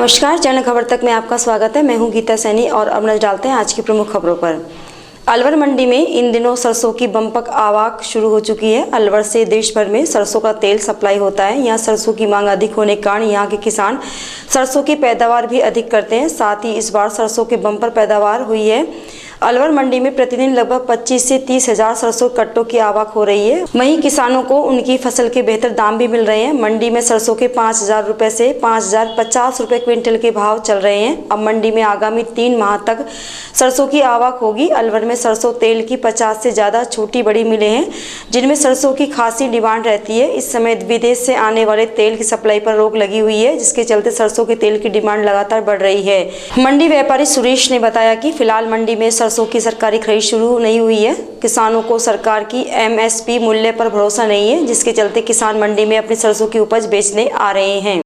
नमस्कार, चैनल खबर तक में आपका स्वागत है। मैं हूं गीता सैनी और अब नजर डालते हैं आज की प्रमुख खबरों पर। अलवर मंडी में इन दिनों सरसों की बंपक आवक शुरू हो चुकी है। अलवर से देश भर में सरसों का तेल सप्लाई होता है। यहाँ सरसों की मांग अधिक होने के कारण यहाँ के किसान सरसों की पैदावार भी अधिक करते हैं। साथ ही इस बार सरसों की बंपर पैदावार हुई है। अलवर मंडी में प्रतिदिन लगभग 25 से 30 हजार सरसों कट्टों की आवक हो रही है। वहीं किसानों को उनकी फसल के बेहतर दाम भी मिल रहे हैं। मंडी में सरसों के 5,000 रुपए से 5,050 रुपए क्विंटल के भाव चल रहे हैं। अब मंडी में आगामी 3 माह तक सरसों की आवक होगी। अलवर में सरसों तेल की 50 से ज्यादा छोटी बड़ी मिलें हैं, जिनमें सरसों की खासी डिमांड रहती है। इस समय विदेश से आने वाले तेल की सप्लाई पर रोक लगी हुई है, जिसके चलते सरसों के तेल की डिमांड लगातार बढ़ रही है। मंडी व्यापारी सुरेश ने बताया कि फिलहाल मंडी में सरसों की सरकारी खरीद शुरू नहीं हुई है। किसानों को सरकार की MSP मूल्य पर भरोसा नहीं है, जिसके चलते किसान मंडी में अपनी सरसों की उपज बेचने आ रहे हैं।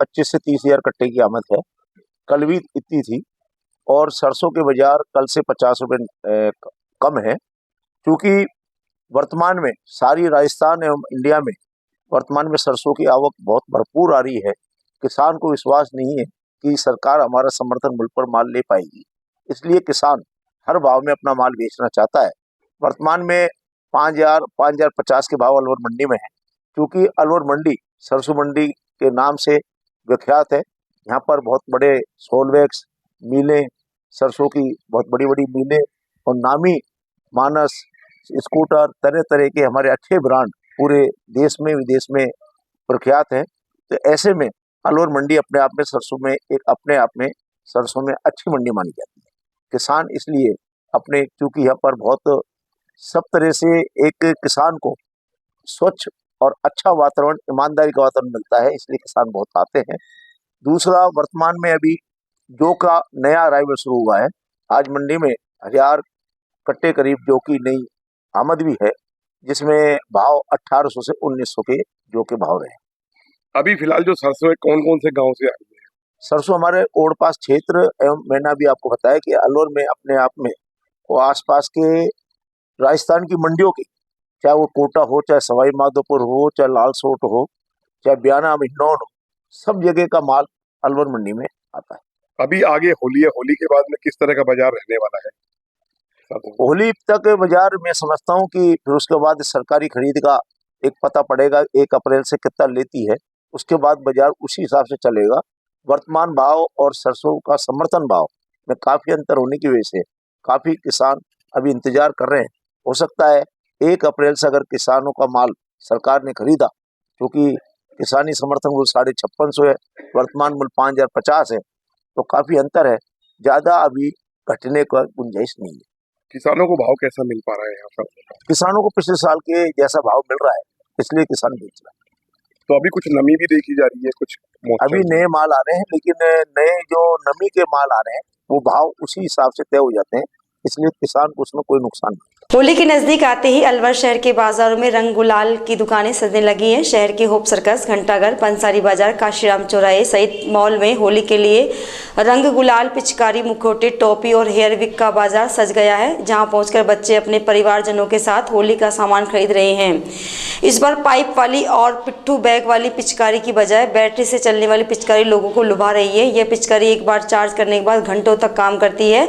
25 से 30 हजार कट्टे की आमद है। कल भी इतनी थी और सरसों के बाजार कल से 50 रुपए कम है, क्योंकि वर्तमान में सारी राजस्थान एवं इंडिया में वर्तमान में सरसों की आवक बहुत भरपूर आ रही है। किसान को विश्वास नहीं है कि सरकार हमारा समर्थन मूल्य पर माल ले पाएगी, इसलिए किसान हर भाव में अपना माल बेचना चाहता है। वर्तमान में 5,000 5,050 के भाव अलवर मंडी में है, क्योंकि अलवर मंडी सरसों मंडी के नाम से विख्यात है। यहाँ पर बहुत बड़े सोलवेक्स मिलें, सरसों की बहुत बड़ी बड़ी मिलें और नामी मानस स्कूटर तरह तरह के हमारे अच्छे ब्रांड पूरे देश में विदेश में प्रख्यात है। तो ऐसे में अलवर मंडी अपने आप में सरसों में सरसों में अच्छी मंडी मानी जाती है। किसान इसलिए अपने, क्योंकि यहाँ पर बहुत सब तरह से एक किसान को स्वच्छ और अच्छा वातावरण, ईमानदारी का वातावरण मिलता है, इसलिए किसान बहुत आते हैं। दूसरा, वर्तमान में अभी जौ का नया अराइवल शुरू हुआ है। आज मंडी में 1,000 कट्टे करीब जौ की नई आमद भी है, जिसमें भाव 1800 से 1900 के जौ के भाव रहे। अभी फिलहाल जो सरसों है कौन कौन से गांव से आई है? सरसों हमारे ओडपास क्षेत्र एवं मैंने अभी आपको बताया कि अलवर में अपने आप में वो आसपास के राजस्थान की मंडियों की, चाहे वो कोटा हो, चाहे सवाई माधोपुर हो, चाहे लालसोट हो, चाहे बयाना हिंडौन हो, सब जगह का माल अलवर मंडी में आता है। अभी आगे होली है, होली के बाद में किस तरह का बाजार रहने वाला है? होली तक बाजार मैं समझता हूँ कि फिर उसके बाद सरकारी खरीद का एक पता पड़ेगा 1 अप्रैल से कितना लेती है, उसके बाद बाजार उसी हिसाब से चलेगा। वर्तमान भाव और सरसों का समर्थन भाव में काफी अंतर होने की वजह से काफी किसान अभी इंतजार कर रहे हैं। हो सकता है 1 अप्रैल से अगर किसानों का माल सरकार ने खरीदा, क्योंकि किसानी समर्थन मूल्य 5,500 है, वर्तमान मूल्य 5,050 है, तो काफी अंतर है। ज्यादा अभी घटने का गुंजाइश नहीं है। किसानों को भाव कैसा मिल पा रहा है यहाँ पर? किसानों को पिछले साल के जैसा भाव मिल रहा है, इसलिए किसान बेच रहा है। तो अभी कुछ नमी भी देखी जा रही है, कुछ अभी नए माल आ रहे हैं, लेकिन नए जो नमी के माल आ रहे हैं वो भाव उसी हिसाब से तय हो जाते हैं, इसलिए किसान को उसमें कोई नुकसान नहीं। होली के नजदीक आते ही अलवर शहर के बाजारों में रंग गुलाल की दुकानें सजने लगी हैं। शहर के होप सर्कस, घंटाघर, पंसारी बाजार, काशीराम चौराहे सहित मॉल में होली के लिए रंग गुलाल, पिचकारी, मुखौटे, टोपी और हेयर विक का बाजार सज गया है, जहां पहुंचकर बच्चे अपने परिवारजनों के साथ होली का सामान खरीद रहे हैं। इस बार पाइप वाली और पिट्ठू बैग वाली पिचकारी की बजाय बैटरी से चलने वाली पिचकारी लोगों को लुभा रही है। यह पिचकारी एक बार चार्ज करने के बाद घंटों तक काम करती है।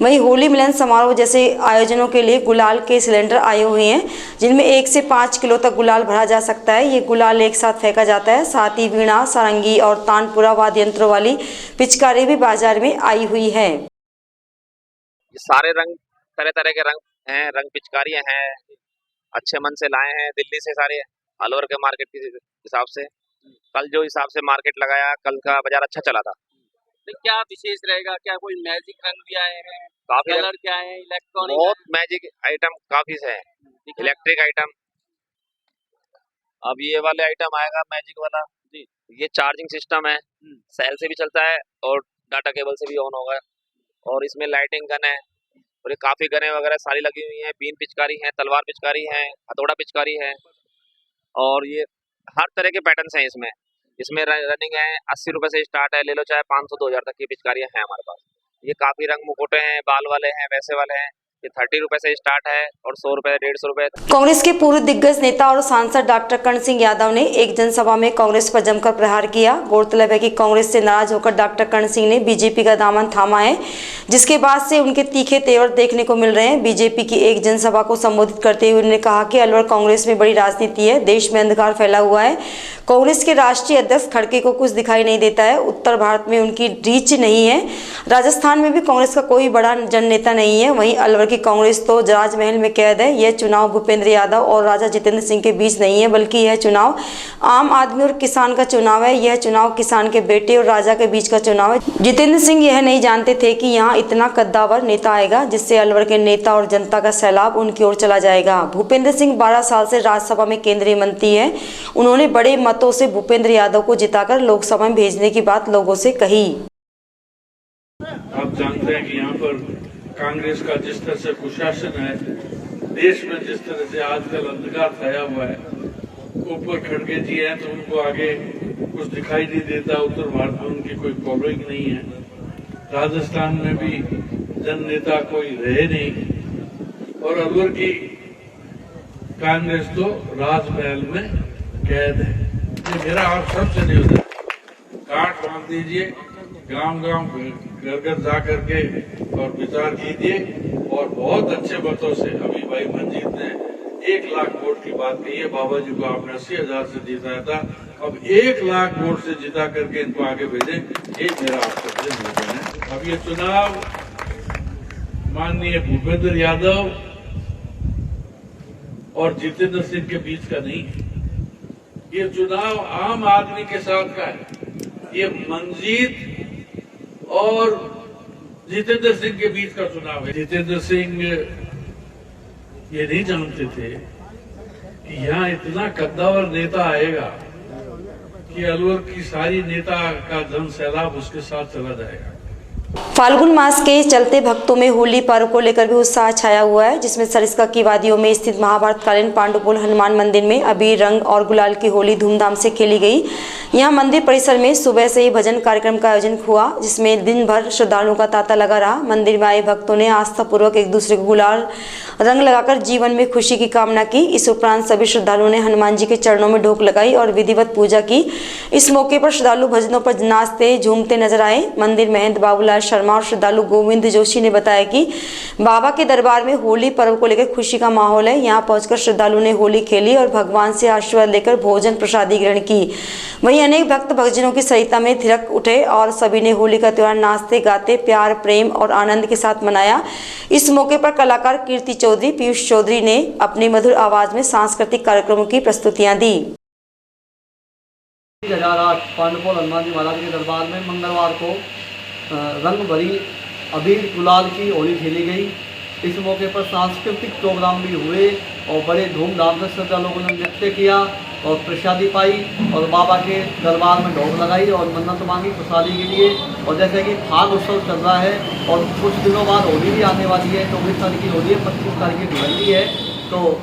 वहीं होली मिलन समारोह जैसे आयोजनों के लिए गुलाल के सिलेंडर आए हुए हैं, जिनमें 1 से 5 किलो तक गुलाल भरा जा सकता है। ये गुलाल एक साथ फेंका जाता है। साथ ही वीणा, सारंगी और तानपुरा वाद्य यंत्रों वाली पिचकारी भी बाजार में आई हुई है। ये सारे रंग, तरह तरह के रंग हैं, रंग पिचकारियां हैं, अच्छे मन से लाए हैं दिल्ली से सारे, अलवर के मार्केट के हिसाब से। कल जो हिसाब से मार्केट लगाया, कल का बाजार अच्छा चला था। तो क्या विशेष रहेगा? क्या कोई मैजिक रंग भी आए हैं? काफी कलर क्या है? इलेक्ट्रॉनिक बहुत मैजिक आइटम काफी से है, इलेक्ट्रिक आइटम। अब ये वाले आइटम आएगा मैजिक वाला जी, ये चार्जिंग सिस्टम है, सेल से भी चलता है और डाटा केबल से भी ऑन होगा। और इसमें लाइटिंग गन है और ये काफी गने वगैरह सारी लगी हुई हैं। बीन पिचकारी है, तलवार पिचकारी है, हथौड़ा पिचकारी है, और ये हर तरह के पैटर्न्स हैं इसमें। इसमें रनिंग है, 80 रुपए से स्टार्ट है, ले लो चाहे 500 2,000 तक की पिचकारियां हैं हमारे पास। ये काफी रंग मुखौटे हैं, बाल वाले हैं, वैसे वाले हैं, ये 30 रुपए से स्टार्ट है और 100 रुपए 150 रुपए। कांग्रेस के पूर्व दिग्गज नेता और सांसद डॉक्टर कर्ण सिंह यादव ने एक जनसभा में कांग्रेस पर जमकर प्रहार किया। गौरतलब है कि कांग्रेस से नाराज होकर डॉक्टर कर्ण सिंह ने बीजेपी का दामन थामा है, जिसके बाद से उनके तीखे तेवर देखने को मिल रहे हैं। बीजेपी की एक जनसभा को संबोधित करते हुए उन्होंने कहा कि अलवर कांग्रेस में बड़ी राजनीति है, देश में अंधकार फैला हुआ है। कांग्रेस के राष्ट्रीय अध्यक्ष खड़गे को कुछ दिखाई नहीं देता है, उत्तर भारत में उनकी रीच नहीं है, राजस्थान में भी कांग्रेस का कोई बड़ा जननेता नहीं है। वहीं अलवर की कांग्रेस तो राजमहल में कैद है। यह चुनाव भूपेंद्र यादव और राजा जितेंद्र सिंह के बीच नहीं है, बल्कि यह चुनाव आम आदमी और किसान का चुनाव है। यह चुनाव किसान के बेटे और राजा के बीच का चुनाव है। जितेंद्र सिंह यह नहीं जानते थे कि यहाँ इतना कद्दावर नेता आएगा, जिससे अलवर के नेता और जनता का सैलाब उनकी ओर चला जाएगा। भूपेंद्र सिंह 12 साल से राज्यसभा में केंद्रीय मंत्री है। उन्होंने बड़े मतों से भूपेंद्र यादव को जिताकर लोकसभा में भेजने की बात लोगों से कही। आप जानते हैं कि यहाँ पर कांग्रेस का जिस तरह से कुशासन है, देश में जिस तरह से आजकल अंधकार छाया हुआ है, ऊपर खड़गे जी हैं तो उनको आगे कुछ दिखाई नहीं देता, उत्तर भारत में उनकी कोई फॉलोइंग नहीं है, राजस्थान में भी जन नेता कोई रहे नहीं, और अलवर की कांग्रेस तो राजमहल में कैद है। ये मेरा आप सबसे निवेदन, काट बांध दीजिए, गांव गांव घर घर जा करके और विचार कीजिए, और बहुत अच्छे मतों से अभी भाई मंजीत ने 1 लाख वोट की बात कही है। बाबा जी को आपने 80,000 से जिताया था, अब 1 लाख वोट से जिता करके इनको आगे भेजें, ये मेरा आप सबसे निवेदन है। अब ये चुनाव माननीय भूपेंद्र यादव और जितेंद्र सिंह के बीच का नहीं है, ये चुनाव आम आदमी के साथ का है। ये मंजीत और जितेंद्र सिंह के बीच का चुनाव है। जितेंद्र सिंह ये नहीं जानते थे कि यहाँ इतना कद्दावर नेता आएगा कि अलवर की सारी नेता का जन सैलाब उसके साथ चला जाएगा। फाल्गुन मास के चलते भक्तों में होली पर्व को लेकर भी उत्साह छाया हुआ है, जिसमें सरिस्का की वादियों में स्थित महाभारतकालीन पांडुपुल हनुमान मंदिर में अबीर रंग और गुलाल की होली धूमधाम से खेली गई। यहां मंदिर परिसर में सुबह से ही भजन कार्यक्रम का आयोजन हुआ, जिसमें दिन भर श्रद्धालुओं का तांता लगा रहा। मंदिर में आए भक्तों ने आस्थापूर्वक एक दूसरे को गुलाल रंग लगाकर जीवन में खुशी की कामना की। इस उपरांत सभी श्रद्धालुओं ने हनुमान जी के चरणों में ढोक लगाई और विधिवत पूजा की। इस मौके पर श्रद्धालु भजनों पर नाचते झूमते नजर आए। मंदिर महंत बाबूलाल शर्मा और श्रद्धालु गोविंद जोशी ने बताया कि बाबा के दरबार में होली पर्व को लेकर खुशी का माहौल है। यहां पहुंचकर श्रद्धालु ने होली खेली और भगवान से आशीर्वाद लेकर भोजन प्रसादी ग्रहण की। वहीं अनेक भक्त भजनों की सरिता में थिरक उठे और सभी ने होली का त्योहार नाचते गाते प्यार प्रेम और आनंद के साथ मनाया। इस मौके पर कलाकार कीर्ति चौधरी, पीयूष चौधरी ने अपनी मधुर आवाज में सांस्कृतिक कार्यक्रमों की प्रस्तुतियां दी। 2008 पांडुपुल हनुमान जी महाराज के दरबार में मंगलवार को रंग भरी अबीर गुलाल की होली खेली गई। इस मौके पर सांस्कृतिक प्रोग्राम भी हुए और बड़े धूमधाम से श्रद्धा लोगों ने नृत्य किया और प्रसादी पाई और बाबा के दरबार में ढोल लगाई और मन्नत मांगी खुशहाली के लिए। और जैसे कि फाग उत्सव चल रहा है और कुछ दिनों बाद होली भी आने वाली है, 24 तारीख की होली है, 25 तारीख की दिवाली है, तो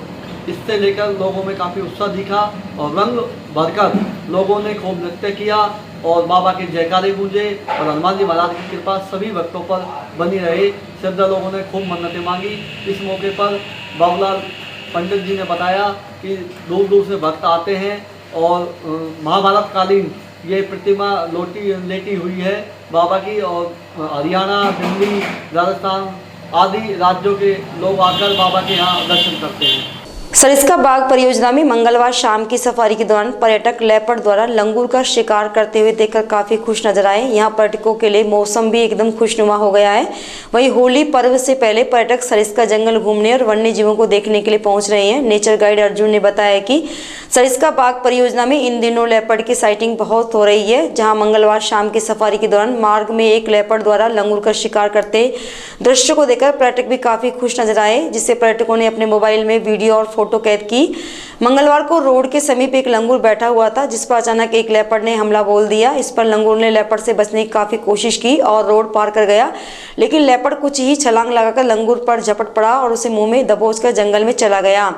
इससे लेकर लोगों में काफ़ी उत्साह दिखा और रंग भरकर लोगों ने खूब नृत्य किया और बाबा के जयकारे गूंजे और हनुमान जी महाराज की कृपा सभी भक्तों पर बनी रहे। श्रद्धा लोगों ने खूब मन्नतें मांगी। इस मौके पर बाबूलाल पंडित जी ने बताया कि दूर दूर से भक्त आते हैं और महाभारतकालीन ये प्रतिमा लेटी हुई है बाबा की, और हरियाणा, दिल्ली, राजस्थान आदि राज्यों के लोग आकर बाबा के यहाँ दर्शन करते हैं। सरिस्का बाग परियोजना में मंगलवार शाम की सफारी के दौरान पर्यटक लेपर्ड द्वारा लंगूर का शिकार करते हुए देखकर काफी खुश नजर आए। यहां पर्यटकों के लिए मौसम भी एकदम खुशनुमा हो गया है। वहीं होली पर्व से पहले पर्यटक सरिस्का जंगल घूमने और वन्य जीवों को देखने के लिए पहुंच रहे हैं। नेचर गाइड अर्जुन ने बताया कि सरिस्का बाग परियोजना में इन दिनों लेपर्ड की साइटिंग बहुत हो रही है। जहाँ मंगलवार शाम की सफारी के दौरान मार्ग में एक लेपर्ड द्वारा लंगूर का शिकार करते दृश्य को देखकर पर्यटक भी काफी खुश नजर आए, जिससे पर्यटकों ने अपने मोबाइल में वीडियो और फोटो कैद की। मंगलवार को रोड के समीप एक लंगूर बैठा हुआ था, जिस पर अचानक एक लेपर्ड ने हमला बोल दिया। इस पर लंगूर ने लेपर्ड से बचने की काफी कोशिश की और रोड पार कर गया, लेकिन लेपर्ड कुछ ही छलांग लगाकर लंगूर पर झपट पड़ा और उसे मुंह में दबोचकर जंगल में चला गया।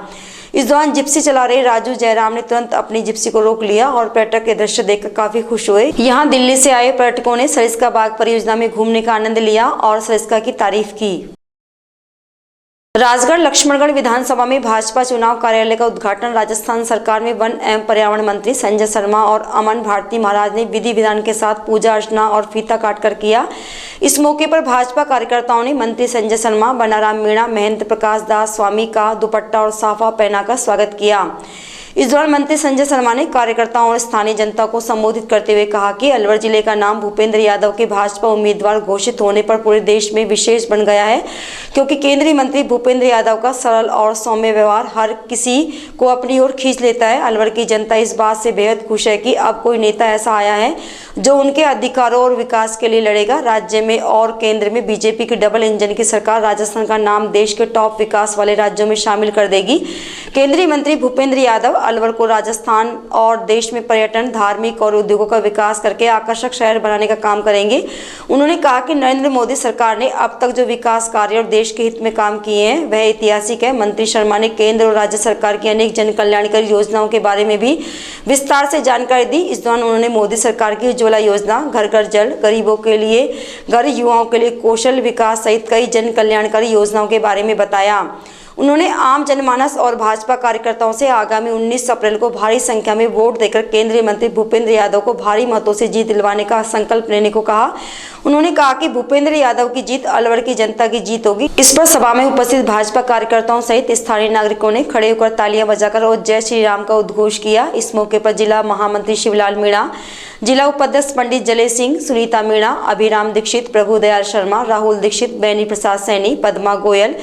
इस दौरान जिप्सी चला रहे राजू जयराम ने तुरंत अपनी जिप्सी को रोक लिया और पर्यटक के दृश्य देखकर काफी खुश हुए। यहाँ दिल्ली से आए पर्यटकों ने सरिस्का बाग परियोजना में घूमने का आनंद लिया और सरिस्का की तारीफ की। राजगढ़ लक्ष्मणगढ़ विधानसभा में भाजपा चुनाव कार्यालय का उद्घाटन राजस्थान सरकार में वन एवं पर्यावरण मंत्री संजय शर्मा और अमन भारती महाराज ने विधि विधान के साथ पूजा अर्चना और फीता काटकर किया। इस मौके पर भाजपा कार्यकर्ताओं ने मंत्री संजय शर्मा, बनाराम मीणा, महेंद्र प्रकाश दास स्वामी का दुपट्टा और साफा पहनाकर स्वागत किया। इस दौरान मंत्री संजय शर्मा ने कार्यकर्ताओं और स्थानीय जनता को संबोधित करते हुए कहा कि अलवर जिले का नाम भूपेंद्र यादव के भाजपा उम्मीदवार घोषित होने पर पूरे देश में विशेष बन गया है, क्योंकि केंद्रीय मंत्री भूपेंद्र यादव का सरल और सौम्य व्यवहार हर किसी को अपनी ओर खींच लेता है। अलवर की जनता इस बात से बेहद खुश है कि अब कोई नेता ऐसा आया है जो उनके अधिकारों और विकास के लिए लड़ेगा। राज्य में और केंद्र में बीजेपी की डबल इंजन की सरकार राजस्थान का नाम देश के टॉप विकास वाले राज्यों में शामिल कर देगी। केंद्रीय मंत्री भूपेंद्र यादव अलवर को राजस्थान और देश में पर्यटन, धार्मिक और उद्योगों का विकास करके आकर्षक शहर बनाने का काम करेंगे। उन्होंने कहा कि नरेंद्र मोदी सरकार ने अब तक जो विकास कार्य और देश के हित में काम किए हैं वह ऐतिहासिक है। मंत्री शर्मा ने केंद्र और राज्य सरकार की अनेक जन कल्याणकारी योजनाओं के बारे में भी विस्तार से जानकारी दी। इस दौरान उन्होंने मोदी सरकार की उज्ज्वला योजना, घर घर जल, गरीबों के लिए घर, युवाओं के लिए कौशल विकास सहित कई जन कल्याणकारी योजनाओं के बारे में बताया। उन्होंने आम जनमानस और भाजपा कार्यकर्ताओं से आगामी 19 अप्रैल को भारी संख्या में वोट देकर केंद्रीय मंत्री भूपेंद्र यादव को भारी मतों से जीत दिलवाने का संकल्प लेने को कहा। उन्होंने कहा कि भूपेंद्र यादव की जीत अलवर की जनता की जीत होगी। इस पर सभा में उपस्थित भाजपा कार्यकर्ताओं सहित स्थानीय नागरिकों ने खड़े होकर तालियां बजाकर और जय श्री राम का उद्घोष किया। इस मौके पर जिला महामंत्री शिवलाल मीणा, जिला उपाध्यक्ष पंडित जले सिंह, सुनीता मीणा, अभिराम दीक्षित, प्रभुदयाल शर्मा, राहुल दीक्षित, बैनी प्रसाद सैनी, पद्मा गोयल,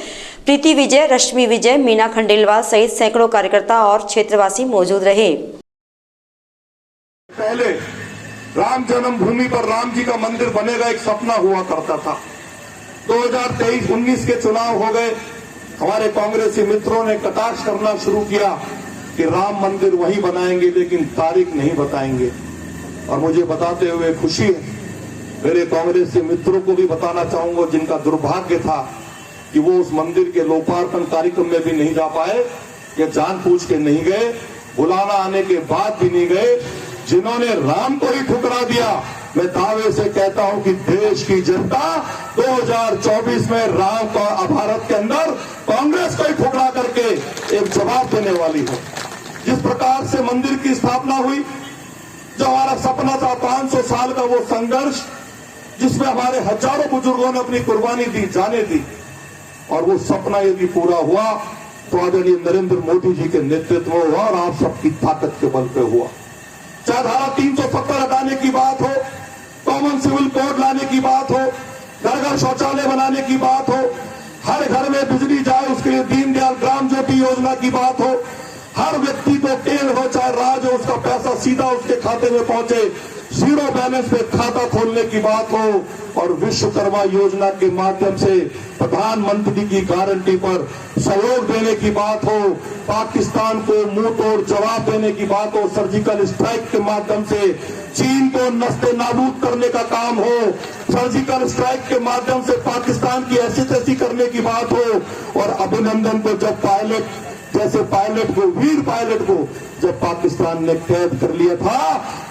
प्रीति विजय, रश्मि विजय, मीना खंडेलवाल सहित सैकड़ों कार्यकर्ता और क्षेत्रवासी मौजूद रहे। पहले राम जन्मभूमि पर राम जी का मंदिर बनेगा एक सपना हुआ करता था। 2023-19 के चुनाव हो गए, हमारे कांग्रेसी मित्रों ने कटाक्ष करना शुरू किया कि राम मंदिर वहीं बनाएंगे लेकिन तारीख नहीं बताएंगे। और मुझे बताते हुए खुशी है, मेरे कांग्रेसी मित्रों को भी बताना चाहूंगा जिनका दुर्भाग्य था कि वो उस मंदिर के लोकार्पण कार्यक्रम में भी नहीं जा पाए, या जानबूझ के नहीं गए, बुलाना आने के बाद भी नहीं गए, जिन्होंने राम को ही ठुकरा दिया। मैं दावे से कहता हूं कि देश की जनता 2024 में राम का भारत के अंदर कांग्रेस को ही ठुकरा करके एक जवाब देने वाली है। जिस प्रकार से मंदिर की स्थापना हुई, जो हमारा सपना था 500 साल का वो संघर्ष, जिसमें हमारे हजारों बुजुर्गों ने अपनी कुर्बानी दी, जाने दी, और वो सपना यदि पूरा हुआ तो आदरणीय नरेंद्र मोदी जी के नेतृत्व में हुआ और आप सबकी ताकत के बल पे हुआ। चाहे धारा 370 हटाने की बात हो, कॉमन सिविल कोड लाने की बात हो, घर घर शौचालय बनाने की बात हो, हर घर में बिजली जाए उसके लिए दीनदयाल ग्राम ज्योति योजना की बात हो, हर व्यक्ति को तेल हो चाहे राज हो उसका पैसा सीधा उसके खाते में पहुंचे, जीरो बैलेंस पे खाता खोलने की बात हो, और विश्वकर्मा योजना के माध्यम से प्रधानमंत्री की गारंटी पर सहयोग देने की बात हो, पाकिस्तान को मुंह तोड़ जवाब देने की बात हो, सर्जिकल स्ट्राइक के माध्यम से चीन को नस्ते नाबूद करने का काम हो, सर्जिकल स्ट्राइक के माध्यम से पाकिस्तान की ऐसी तैसी करने की बात हो, और अभिनंदन को जब पायलट को वीर पायलट को जब पाकिस्तान ने कैद कर लिया था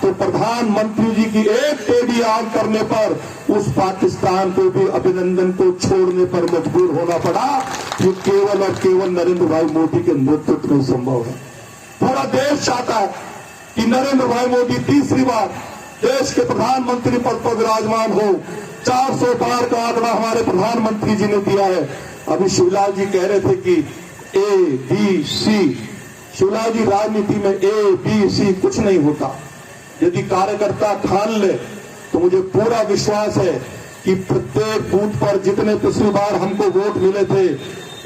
तो प्रधानमंत्री जी की एक टेढ़ी आंख करने पर उस पाकिस्तान को भी अभिनंदन को छोड़ने पर मजबूर होना पड़ा। ये केवल और केवल नरेंद्र भाई मोदी के नेतृत्व में संभव है। पूरा देश चाहता है कि नरेंद्र भाई मोदी तीसरी बार देश के प्रधानमंत्री पद पर विराजमान हो। 400 पार का आंकड़ा हमारे प्रधानमंत्री जी ने दिया है। अभी शिवलाल जी कह रहे थे कि ABC, शिवलाल जी राजनीति में ABC कुछ नहीं होता। यदि कार्यकर्ता ठान ले तो मुझे पूरा विश्वास है कि प्रत्येक बूथ पर जितने पिछली बार हमको वोट मिले थे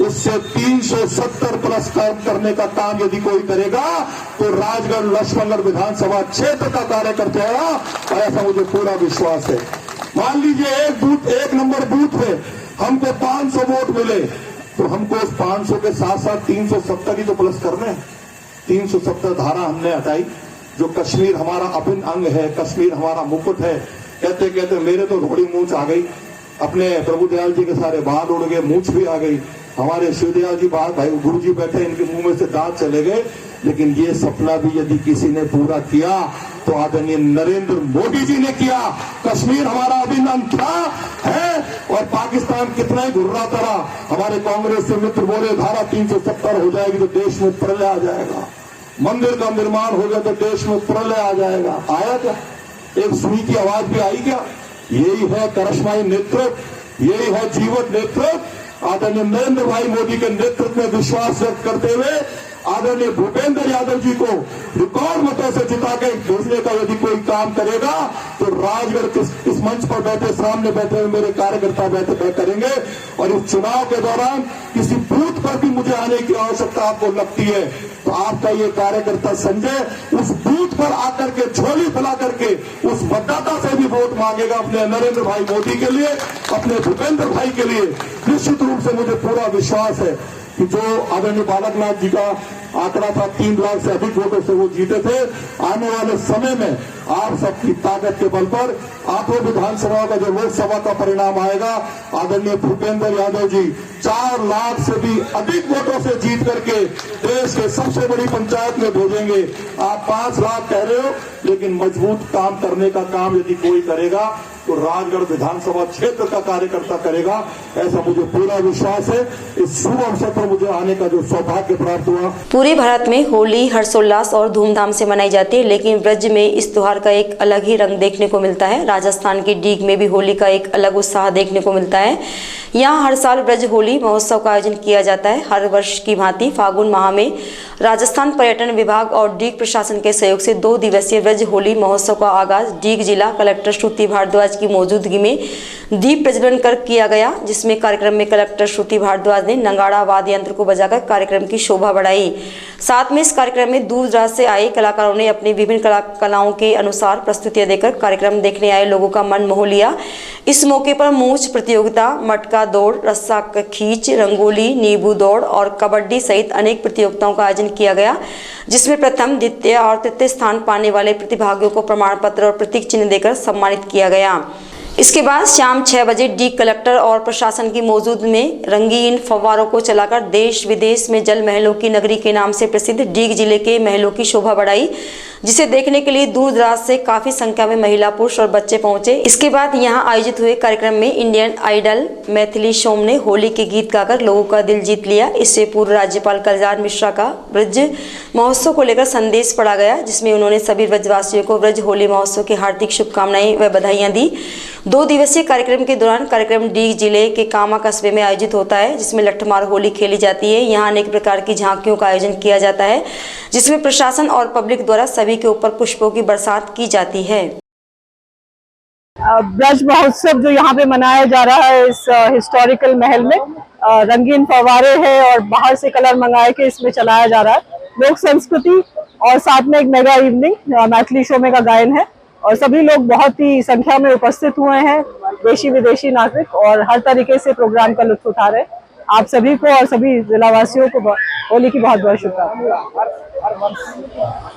उससे 370 प्लस काम करने का काम यदि कोई करेगा तो राजगढ़ लक्ष्मणगढ़ विधानसभा क्षेत्र का कार्यकर्ता होगा, और ऐसा मुझे पूरा विश्वास है। मान लीजिए एक नंबर बूथ पे हमको 500 वोट मिले तो हमको उस 500 के साथ साथ 370 ही तो प्लस करने हैं। 370 धारा हमने हटाई, जो कश्मीर हमारा अभिन्न अंग है, कश्मीर हमारा मुकुट है। कहते कहते मेरे तो रोड़ी मूंछ आ गई, अपने प्रभुदयाल जी के सारे बाल उड़ गए, मूंछ भी आ गई। हमारे शिवदयाल जी बाहर भाई गुरु जी बैठे, इनके मुंह में से दांत चले गए। लेकिन ये सपना भी यदि किसी ने पूरा किया तो आदरणीय नरेंद्र मोदी जी ने किया। कश्मीर हमारा अभिन्न था, है, और पाकिस्तान कितना ही घुर्राता रहा। हमारे कांग्रेस के मित्र बोले धारा 370 हो जाएगी तो देश में प्रलय आ जाएगा, मंदिर का निर्माण हो गया तो देश में प्रलय आ जाएगा। आया क्या? एक सुई की आवाज भी आई क्या? यही है करिश्माई नेतृत्व, यही है जीवट नेतृत्व। आदरणीय नरेंद्र भाई मोदी के नेतृत्व में विश्वास व्यक्त करते हुए आदरणीय भूपेंद्र यादव जी को रिकॉर्ड मतों से जिता के भेजने का यदि कोई काम करेगा तो राजगढ़ के इस मंच पर बैठे, सामने बैठे हुए मेरे कार्यकर्ता बैठे करेंगे। और इस चुनाव के दौरान किसी बूथ पर भी मुझे आने की आवश्यकता आपको लगती है तो आपका ये कार्यकर्ता संजय उस बूथ पर आकर के झोली फैला करके उस मतदाता से भी वोट मांगेगा अपने नरेंद्र भाई मोदी के लिए, अपने भूपेंद्र भाई के लिए। निश्चित रूप से मुझे पूरा विश्वास है कि जो आदरणीय बालकनाथ जी का आंकड़ा था 3 लाख से अधिक वोटों से वो जीते थे, आने वाले समय में आप सबकी ताकत के बल पर 8 विधानसभा का जो लोकसभा का परिणाम आएगा, आदरणीय भूपेंद्र यादव जी 4 लाख से भी अधिक वोटों से जीत करके देश के सबसे बड़ी पंचायत में भेजेंगे। आप 5 लाख कह रहे हो, लेकिन मजबूत काम करने का काम यदि कोई करेगा तो राजगढ़ विधानसभा क्षेत्र का कार्यकर्ता करेगा, ऐसा मुझे पूरा विश्वास है। इस शुभ अवसर पर मुझे आने का जो सौभाग्य प्राप्त हुआ। पूरे भारत में होली हर्षोल्लास और धूमधाम से मनाई जाती है, लेकिन ब्रज में इस त्योहार का एक अलग ही रंग देखने को मिलता है। राजस्थान की डीग में भी होली का एक अलग उत्साह देखने को मिलता है। यहाँ हर साल ब्रज होली महोत्सव का आयोजन किया जाता है। हर वर्ष की भांति फागुन माह में राजस्थान पर्यटन विभाग और डीग प्रशासन के सहयोग से 2 दिवसीय ब्रज होली महोत्सव का आगाज डीग जिला कलेक्टर श्रुति भारद्वाज की मौजूदगी में दीप प्रज्वलन कर किया गया, जिसमें कार्यक्रम में कलेक्टर श्रुति भारद्वाज ने नगाड़ा वाद्य यंत्र को बजाकर कार्यक्रम की शोभा बढ़ाई। साथ में इस कार्यक्रम में दूर दराज से आए कलाकारों ने अपनी विभिन्न कलाओं के अनुसार प्रस्तुतियां देकर कार्यक्रम देखने आए लोगों का मन मोह लिया। इस मौके पर मूंछ प्रतियोगिता, मटका दौड़, रस्सा खींच, रंगोली, नींबू दौड़ और कबड्डी सहित अनेक प्रतियोगिताओं का आयोजन किया गया, जिसमें प्रथम, द्वितीय और तृतीय स्थान पाने वाले प्रतिभागियों को प्रमाण पत्र और प्रतीक चिन्ह देकर सम्मानित किया गया। इसके बाद शाम 6 बजे डीग कलेक्टर और प्रशासन की मौजूदगी में रंगीन फव्वारों को चलाकर देश विदेश में जल महलों की नगरी के नाम से प्रसिद्ध डीग जिले के महलों की शोभा बढ़ाई, जिसे देखने के लिए दूर दराज से काफी संख्या में महिला, पुरुष और बच्चे पहुंचे। इसके बाद यहां आयोजित हुए कार्यक्रम में इंडियन आइडल मैथिली शोम ने होली के गीत गाकर लोगों का दिल जीत लिया। इससे पूर्व राज्यपाल कलराज मिश्रा का ब्रज महोत्सव को लेकर संदेश पढ़ा गया, जिसमें उन्होंने सभी ब्रजवासियों को ब्रज होली महोत्सव की हार्दिक शुभकामनाएं व बधाइयां दी। 2 दिवसीय कार्यक्रम के दौरान कार्यक्रम डीग जिले के कामा कस्बे में आयोजित होता है, जिसमें लठमार होली खेली जाती है। यहाँ अनेक प्रकार की झांकियों का आयोजन किया जाता है, जिसमें प्रशासन और पब्लिक द्वारा सभी के ऊपर पुष्पों की बरसात की जाती है। ब्रज महोत्सव जो यहाँ पे मनाया जा रहा है इस हिस्टोरिकल महल में, रंगीन फव्वारे हैं और बाहर से कलर मंगाए के इसमें चलाया जा रहा है। लोक संस्कृति और साथ में एक मेगा इवनिंग मैथिली शो में का गायन है और सभी लोग बहुत ही संख्या में उपस्थित हुए हैं, देशी विदेशी नागरिक, और हर तरीके से प्रोग्राम का लुत्फ उठा रहे हैं। आप सभी को और सभी जिलावासियों को होली की बहुत बहुत शुभकामनाएं।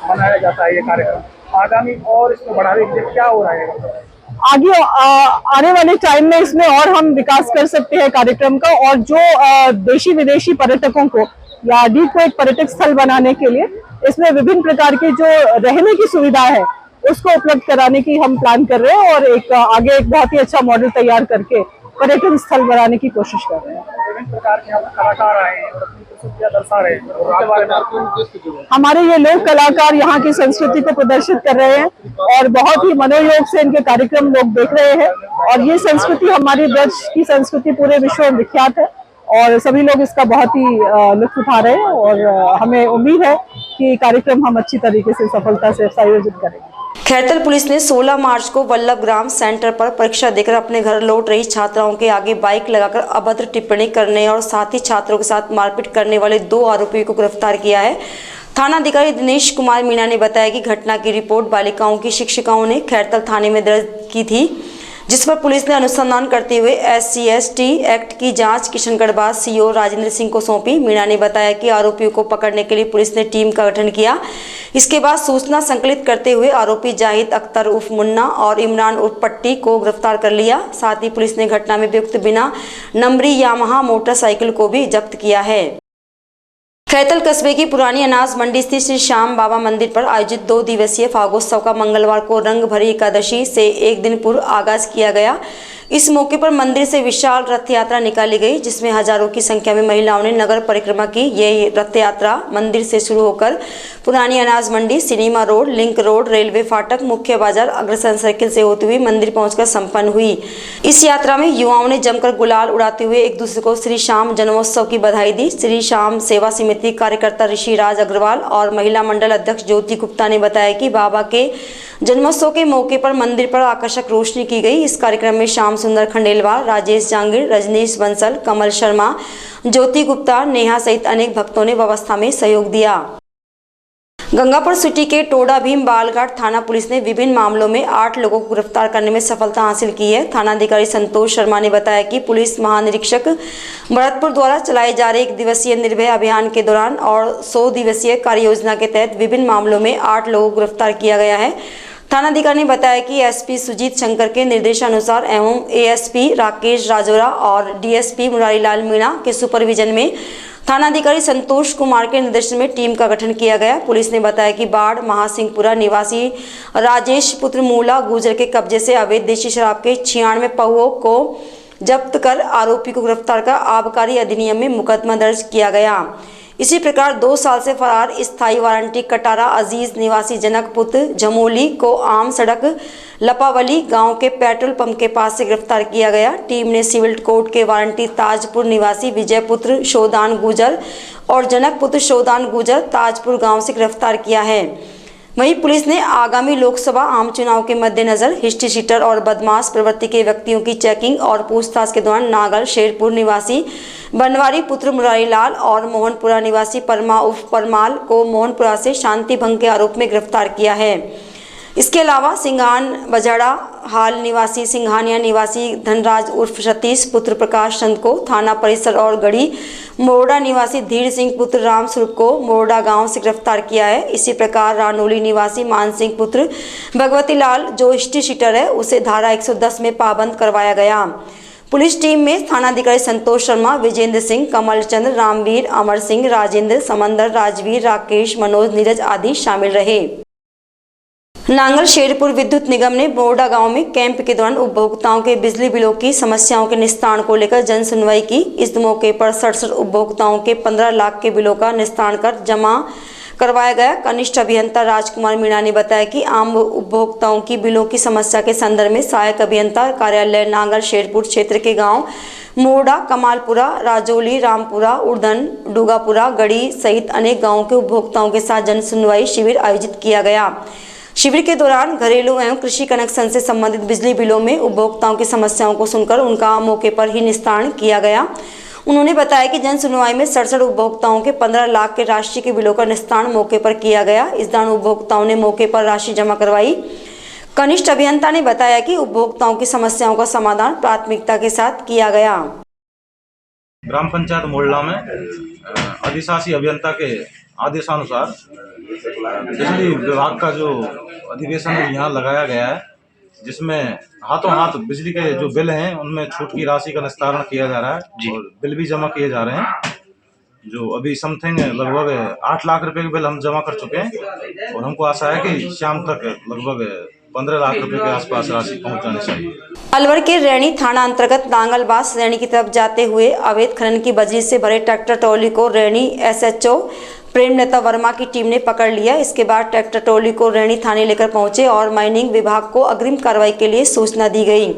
मनाया जाता है ये कार्यक्रम, आगामी और इसको बढ़ाने के लिए क्या हो रहा है आगे आने वाले टाइम में इसमें और हम विकास कर सकते हैं कार्यक्रम का, और जो देशी विदेशी पर्यटकों को या डीग को एक पर्यटक स्थल बनाने के लिए इसमें विभिन्न प्रकार के जो रहने की सुविधा है उसको उपलब्ध कराने की हम प्लान कर रहे हैं और आगे एक बहुत ही अच्छा मॉडल तैयार करके पर्यटन स्थल बनाने की कोशिश कर रहे हैं। विभिन्न प्रकार के यहाँ कलाकार आए हैं और अपनी प्रस्तुतियां दर्शा रहे हैं, उसके बारे में हमारे ये लोक कलाकार यहाँ की संस्कृति को प्रदर्शित कर रहे हैं और बहुत ही मनोयोग से इनके कार्यक्रम लोग देख रहे हैं, और ये संस्कृति हमारी ब्रज की संस्कृति पूरे विश्व में विख्यात है और सभी लोग इसका बहुत ही लुत्फ उठा रहे हैं और हमें उम्मीद है कि कार्यक्रम हम अच्छी तरीके से सफलता से आयोजित करेंगे। खैरतल पुलिस ने 16 मार्च को वल्लभ ग्राम सेंटर पर परीक्षा देकर अपने घर लौट रही छात्राओं के आगे बाइक लगाकर अभद्र टिप्पणी करने और साथ ही छात्रों के साथ मारपीट करने वाले 2 आरोपियों को गिरफ्तार किया है। थानाधिकारी दिनेश कुमार मीणा ने बताया कि घटना की रिपोर्ट बालिकाओं की शिक्षिकाओं ने खैरतल थाने में दर्ज की थी, जिस पर पुलिस ने अनुसंधान करते हुए SC/ST एक्ट की जांच किशनगढ़ CO राजेंद्र सिंह को सौंपी। मीणा ने बताया कि आरोपियों को पकड़ने के लिए पुलिस ने टीम का गठन किया। इसके बाद सूचना संकलित करते हुए आरोपी जाहिद अख्तर उर्फ मुन्ना और इमरान उर्फ पट्टी को गिरफ्तार कर लिया। साथ ही पुलिस ने घटना में प्रयुक्त बिना नंबरी यामाहा मोटरसाइकिल को भी जब्त किया है। खैतल कस्बे की पुरानी अनाज मंडी स्थित श्री श्याम बाबा मंदिर पर आयोजित 2 दिवसीय फागोत्सव का मंगलवार को रंग भरी एकादशी से एक दिन पूर्व आगाज किया गया। इस मौके पर मंदिर से विशाल रथ यात्रा निकाली गई, जिसमें हजारों की संख्या में महिलाओं ने नगर परिक्रमा की। ये रथ यात्रा मंदिर से शुरू होकर पुरानी अनाज मंडी, cinema road, link road, railway फाटक, मुख्य बाजार, अग्रसेन सर्किल से होती हुई मंदिर पहुंचकर संपन्न हुई। इस यात्रा में युवाओं ने जमकर गुलाल उड़ाते हुए एक दूसरे को श्री श्याम जन्मोत्सव की बधाई दी। श्री श्याम सेवा समिति कार्यकर्ता ऋषिराज अग्रवाल और महिला मंडल अध्यक्ष ज्योति गुप्ता ने बताया कि बाबा के जन्मोत्सव के मौके पर मंदिर पर आकर्षक रोशनी की गई। इस कार्यक्रम में श्याम सुंदर खंडेलवाल, राजेश जांगीर, रजनीश बंसल, कमल शर्मा, ज्योति गुप्ता, नेहा सहित अनेक भक्तों ने व्यवस्था में सहयोग दिया। गंगापुर सिटी के टोडा भीम बालघाट थाना पुलिस ने विभिन्न मामलों में 8 लोगों को गिरफ्तार करने में सफलता हासिल की है। थानाधिकारी संतोष शर्मा ने बताया कि पुलिस महानिरीक्षक भरतपुर द्वारा चलाए जा रहे 1 दिवसीय निर्भय अभियान के दौरान और 100 दिवसीय कार्य योजना के तहत विभिन्न मामलों में 8 लोगों को गिरफ्तार किया गया है। थानाधिकारी ने बताया कि एसपी सुजीत शंकर के निर्देशानुसार एवं एएसपी राकेश राजोरा और डीएसपी मुरारीलाल मीणा के सुपरविजन में थानाधिकारी संतोष कुमार के निर्देशन में टीम का गठन किया गया। पुलिस ने बताया कि बाढ़ महासिंहपुरा निवासी राजेश पुत्र मूला गुजर के कब्जे से अवैध देशी शराब के 96 पहुओं को जब्त कर आरोपी को गिरफ्तार कर आबकारी अधिनियम में मुकदमा दर्ज किया गया। इसी प्रकार 2 साल से फरार स्थायी वारंटी कटारा अजीज निवासी जनकपुर झमोली को आम सड़क लपावली गांव के पेट्रोल पंप के पास से गिरफ्तार किया गया। टीम ने सिविल कोर्ट के वारंटी ताजपुर निवासी विजयपुत्र शोदान गुजर और जनकपुत्र शोदान गुजर ताजपुर गांव से गिरफ्तार किया है। वहीं पुलिस ने आगामी लोकसभा आम चुनाव के मद्देनजर हिस्ट्री शीटर और बदमाश प्रवृत्ति के व्यक्तियों की चेकिंग और पूछताछ के दौरान नागल शेरपुर निवासी बनवारी पुत्र मुरारीलाल और मोहनपुरा निवासी परमा उर्फ परमाल को मोहनपुरा से शांति भंग के आरोप में गिरफ्तार किया है। इसके अलावा सिंघान बजड़ा हाल निवासी सिंघानिया निवासी धनराज उर्फ सतीश पुत्र प्रकाश चंद को थाना परिसर और गढ़ी मोरडा निवासी धीर सिंह पुत्र राम स्वरूप को मोरडा गांव से गिरफ्तार किया है। इसी प्रकार रानोली निवासी मान सिंह पुत्र भगवती लाल जो हिस्ट्री शीटर है उसे धारा 110 में पाबंद करवाया गया। पुलिस टीम में थानाधिकारी संतोष शर्मा, विजेंद्र सिंह, कमल चंद्र, रामवीर, अमर सिंह, राजेंद्र, समंदर, राजवीर, राकेश, मनोज, नीरज आदि शामिल रहे। नांगल शेरपुर विद्युत निगम ने मोरडा गांव में कैंप के दौरान उपभोक्ताओं के बिजली बिलों की समस्याओं के निस्तारण को लेकर जन सुनवाई की। इस मौके पर 67 उपभोक्ताओं के 15 लाख के बिलों का निस्तारण कर जमा करवाया गया। कनिष्ठ अभियंता राजकुमार मीणा ने बताया कि आम उपभोक्ताओं की बिलों की समस्या के संदर्भ में सहायक अभियंता कार्यालय नांगल शेरपुर क्षेत्र के गाँव मोरडा, कमालपुरा, राजोली, रामपुरा, उड़धन, डुगापुरा, गढ़ी सहित अनेक गाँवों के उपभोक्ताओं के साथ जन सुनवाई शिविर आयोजित किया गया। शिविर के दौरान घरेलू एवं कृषि कनेक्शन से संबंधित बिजली बिलों में उपभोक्ताओं की समस्याओं को सुनकर उनका मौके पर ही निस्तारण किया गया। उन्होंने बताया कि जन सुनवाई में 67 उपभोक्ताओं के 15 लाख के राशि के बिलों का निस्तारण मौके पर किया गया। इस दौरान उपभोक्ताओं ने मौके पर राशि जमा करवाई। कनिष्ठ अभियंता ने बताया कि उपभोक्ताओं की समस्याओं का समाधान प्राथमिकता के साथ किया गया। ग्राम पंचायत मोरडा में अधिशासी अभियंता के आदेशानुसार बिजली विभाग का जो अधिवेशन यहाँ लगाया गया है, जिसमें हाथों हाथ बिजली के जो बिल हैं उनमें छूट की राशि का निस्तारण किया जा रहा है और बिल भी जमा किए जा रहे हैं। जो अभी समथिंग लगभग 8 लाख रुपए के बिल हम जमा कर चुके हैं और हमको आशा है कि शाम तक लगभग 15 लाख रुपए के आसपास राशि पहुंच जानी चाहिए। अलवर के रैनी थाना अंतर्गत नांगलबास रैनी की तरफ जाते हुए अवैध खनन की बजरी से भरे ट्रैक्टर ट्रॉली को रैनी एसएचओ प्रेमलता वर्मा की टीम ने पकड़ लिया। इसके बाद ट्रैक्टर ट्रॉली को रैनी थाने लेकर पहुंचे और माइनिंग विभाग को अग्रिम कार्रवाई के लिए सूचना दी गई।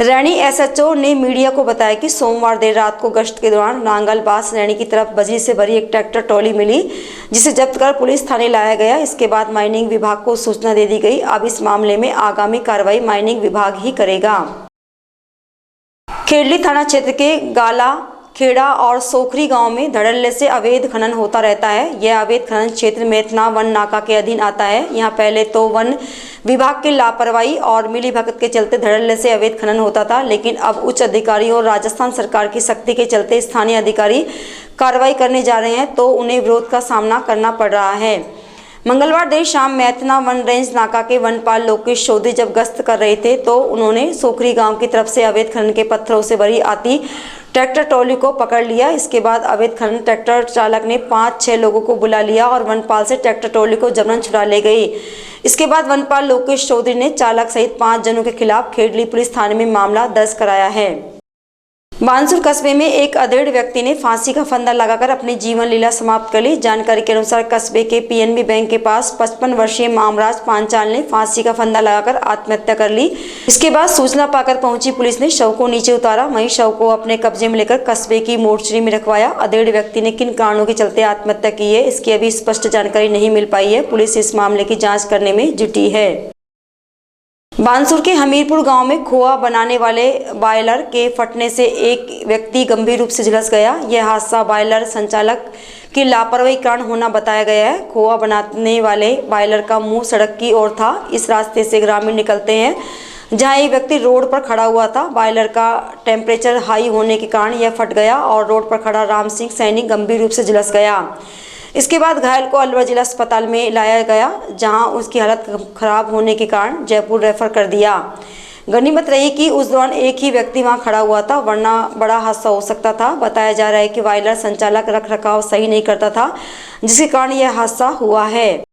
रैनी एसएचओ ने मीडिया को बताया कि सोमवार देर रात को गश्त के दौरान नांगलबास रैनी की तरफ बजरी से भरी एक ट्रैक्टर ट्रॉली मिली, जिसे जब्त कर पुलिस थाने लाया गया। इसके बाद माइनिंग विभाग को सूचना दे दी गई। अब इस मामले में आगामी कार्रवाई माइनिंग विभाग ही करेगा। खेड़ली थाना क्षेत्र के गाला खेड़ा और सोखरी गांव में धड़ल्ले से अवैध खनन होता रहता है। यह अवैध खनन क्षेत्र मेथना वन नाका के अधीन आता है। यहाँ पहले तो वन विभाग की लापरवाही और मिलीभगत के चलते धड़ल्ले से अवैध खनन होता था, लेकिन अब उच्च अधिकारी और राजस्थान सरकार की सख्ती के चलते स्थानीय अधिकारी कार्रवाई करने जा रहे हैं तो उन्हें विरोध का सामना करना पड़ रहा है। मंगलवार देर शाम मैथना वन रेंज नाका के वनपाल लोकेश चौधरी जब गश्त कर रहे थे तो उन्होंने सोखरी गांव की तरफ से अवैध खनन के पत्थरों से भरी आती ट्रैक्टर ट्रॉली को पकड़ लिया। इसके बाद अवैध खनन ट्रैक्टर चालक ने 5-6 लोगों को बुला लिया और वनपाल से ट्रैक्टर ट्रॉली को जबरन छुड़ा ले गई। इसके बाद वनपाल लोकेश चौधरी ने चालक सहित 5 जनों के खिलाफ खेड़ली पुलिस थाने में मामला दर्ज कराया है। बानसूर कस्बे में एक अधेड़ व्यक्ति ने फांसी का फंदा लगाकर अपनी जीवन लीला समाप्त कर ली। जानकारी के अनुसार कस्बे के पीएनबी बैंक के पास 55 वर्षीय मामराज पांचाल ने फांसी का फंदा लगाकर आत्महत्या कर ली। इसके बाद सूचना पाकर पहुंची पुलिस ने शव को नीचे उतारा, वहीं शव को अपने कब्जे में लेकर कस्बे की मोर्चरी में रखवाया। अधेड़ व्यक्ति ने किन कारणों के चलते आत्महत्या की है, इसकी अभी स्पष्ट जानकारी नहीं मिल पाई है। पुलिस इस मामले की जाँच करने में जुटी है। बानसूर के हमीरपुर गांव में खोआ बनाने वाले बॉयलर के फटने से एक व्यक्ति गंभीर रूप से झुलस गया। यह हादसा बॉयलर संचालक की लापरवाही कारण होना बताया गया है। खोआ बनाने वाले बॉयलर का मुंह सड़क की ओर था। इस रास्ते से ग्रामीण निकलते हैं जहां एक व्यक्ति रोड पर खड़ा हुआ था। बॉयलर का टेम्परेचर हाई होने के कारण यह फट गया और रोड पर खड़ा राम सिंह सैनी गंभीर रूप से झुलस गया। इसके बाद घायल को अलवर जिला अस्पताल में लाया गया, जहां उसकी हालत खराब होने के कारण जयपुर रेफर कर दिया। गनीमत रही कि उस दौरान एक ही व्यक्ति वहां खड़ा हुआ था, वरना बड़ा हादसा हो सकता था। बताया जा रहा है कि बॉयलर संचालक रखरखाव सही नहीं करता था, जिसके कारण यह हादसा हुआ है।